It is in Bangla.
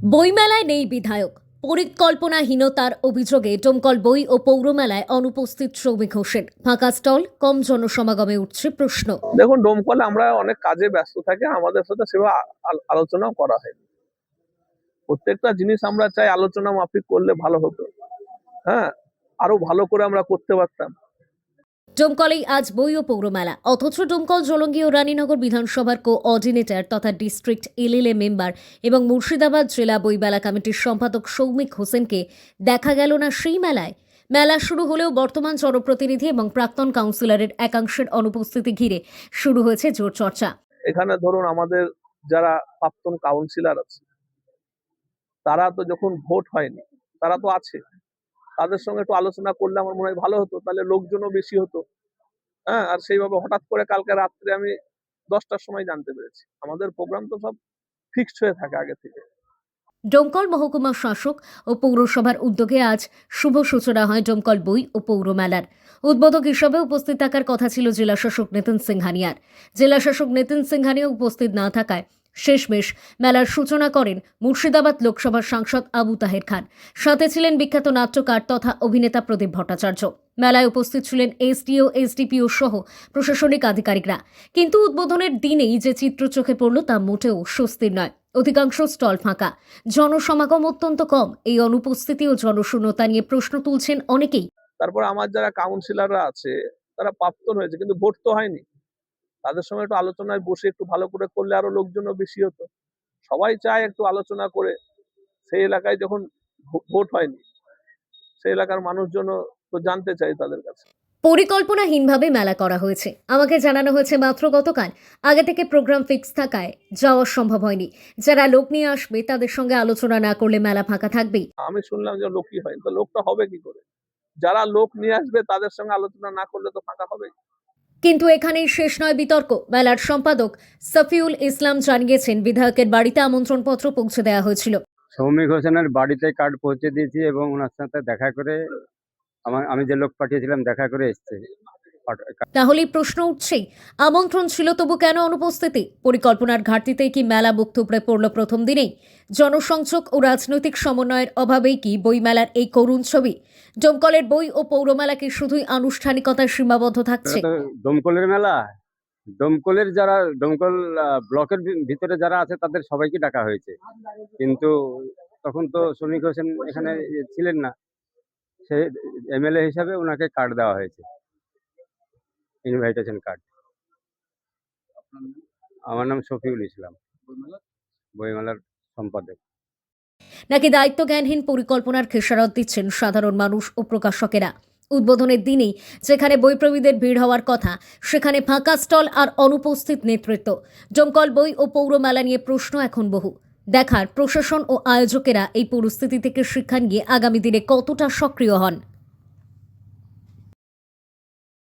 বইমেলায় নেই বিধায়ক, পরিকল্পনাহীনতার অভিযোগে ডোমকল বই ও পৌরমেলায় অনুপস্থিত সৌমিক হোসেন। ফাঁকা স্টল, কম জনসমাগমে উঠছে প্রশ্ন। দেখুন, ডোমকলে আমরা অনেক কাজে ব্যস্ত থাকি, আমাদের সাথে সেভাবে আলোচনাও করা হয়নি। প্রত্যেকটা জিনিস আমরা চাই আলোচনা মাফিক করলে ভালো হতো। হ্যাঁ, আরো ভালো করে আমরা করতে পারতাম। ডোমকলেই আজ বই ও পৌরমেলা, অথচ ডোমকল, জলঙ্গি ও রানীনগর বিধানসভার কোঅর্ডিনেটর তথা ডিস্ট্রিক্ট এলএলএ মেম্বার এবং মুর্শিদাবাদ জেলা বইমেলা কমিটির সম্পাদক সৌমিক হোসেনকে দেখা গেল না সেই মেলায়। মেলা শুরু হলেও বর্তমান জনপ্রতিনিধি এবং প্রাক্তন কাউন্সিলরের একাংশের অনুপস্থিতি ঘিরে শুরু হয়েছে জোর চর্চা। এখানে ধরুন, আমাদের যারা প্রাক্তন কাউন্সিলর আছে, তারা তো যখন ভোট হয়নি, তারা তো আছে, তাদের সঙ্গে একটু আলোচনা করলে আমার মনে হয় ভালো হতো, তাহলে লোকজনও বেশি হতো। হ্যাঁ, আর সেইভাবে হঠাৎ করে কালকে রাত্রে আমি 10টার সময় জানতে পেরেছি। আমাদের প্রোগ্রাম তো সব ফিক্সড হয়ে থাকে আগে থেকে। ডোমকল মহকুমা শাসক ও পৌরসভার উদ্যোগে আজ শুভ সূচনা হয় ডোমকল বই ও পৌর মেলার। উদ্বোধক হিসেবে উপস্থিত থাকার কথা ছিল জেলাশাসক নিতিন সিংহানিয়ার। জেলাশাসক নিতিন সিংহানিয়া উপস্থিত না থাকায় শেষমেশ মেলার সূচনা করেন মুর্শিদাবাদ লোকসভার সাংসদ আবু তাহের খান। সাথে ছিলেন বিখ্যাত নাট্যকার তথা অভিনেতা প্রদীপ ভট্টাচার্য। মেলায় উপস্থিত ছিলেন এসডিও, এসডিপিও সহ প্রশাসনিক আধিকারিকরা। কিন্তু উদ্বোধনের দিনেই যে চিত্র চোখে পড়ল তা মোটেও স্বস্তির নয়। অধিকাংশ স্টল ফাঁকা, জনসমাগম অত্যন্ত কম। এই অনুপস্থিতি ও জনশূন্যতা নিয়ে প্রশ্ন তুলছেন অনেকেই। তারপর আমার যারা কাউন্সিলররা আছে, তারা প্রাক্তন হয়েছে কিন্তু ভোট তো হয়নি। তাদের সঙ্গে একটু আলোচনায় বসে একটু ভালো করে করলে আরো লোকজনও বেশি হতো। সবাই চায় একটু আলোচনা করে, সেই এলাকায় যখন ভোট হয়নি, সেই এলাকার মানুষজনও তো জানতে চাই তাদের কাছে। পরিকল্পনাহীনভাবে মেলা করা হয়েছে, আমাকে জানানো হয়েছে মাত্র গতকাল। আগে থেকে প্রোগ্রাম ফিক্স থাকায় যাওয়া সম্ভব হয়নি। যারা লোক নিয়ে আসবে তাদের সঙ্গে আলোচনা না করলে মেলা ফাঁকা থাকবেই। আমি শুনলাম যে লোকই হয়নি, তো লোকটা হবে কি করে? যারা লোক নিয়ে আসবে তাদের সঙ্গে আলোচনা না করলে তো ফাঁকা হবে। কিন্তু এখানেই শেষ নয় বিতর্ক। মেলার সম্পাদক সফিউল ইসলাম জানিয়েছেন, বিধায়কের বাড়িতে আমন্ত্রণপত্র পৌঁছে দেওয়া হয়েছিল। সৌমিক হোসেনের বাড়িতে কার্ড পৌঁছে দিয়েছি এবং ওনার সাথে দেখা করে আমি যে লোক পাঠিয়েছিলাম দেখা করে এসছে। তাহলেই প্রশ্ন উঠছেই, আমন্ত্রণ ছিল তবু কেন অনুপস্থিতি? পরিকল্পনার ঘাটতিতেই কি মেলা বুক থুবড়ে পড়ল প্রথম দিনেই? জনসংযোগ ও রাজনৈতিক সমন্বয়ের অভাবেই কি বইমেলার এই করুণ ছবি? ডোমকলের বই ও পৌরমেলা কি শুধুই আনুষ্ঠানিকতায় সীমাবদ্ধ থাকছে? দমকলের মেলা, দমকলের যারা দমকল ব্লকের ভিতরে যারা আছে তাদের সবাইকে ডাকা হয়েছে, কিন্তু তখন তো সৌমিক হোসেন এখানে ছিলেন না। সে এমএলএ হিসাবে ওনাকে কার্ড দেওয়া হয়েছে, ইনভাইটেশন কার্ড। আমার নাম শফিউল ইসলাম, বইমেলার সম্পাদক। নাকি দায়িত্বজ্ঞানহীন পরিকল্পনার খেসারত দিচ্ছেন সাধারণ মানুষ ও প্রকাশকেরা? উদ্বোধনের দিনেই যেখানে বইপ্রেমীদের ভিড় হওয়ার কথা, সেখানে ফাঁকা স্টল আর অনুপস্থিত নেতৃত্ব। ডোমকল বই ও পৌর মেলা নিয়ে প্রশ্ন এখন বহু। দেখার প্রশাসন ও আয়োজকেরা এই পরিস্থিতি থেকে শিক্ষা নিয়ে আগামী দিনে কতটা সক্রিয় হন।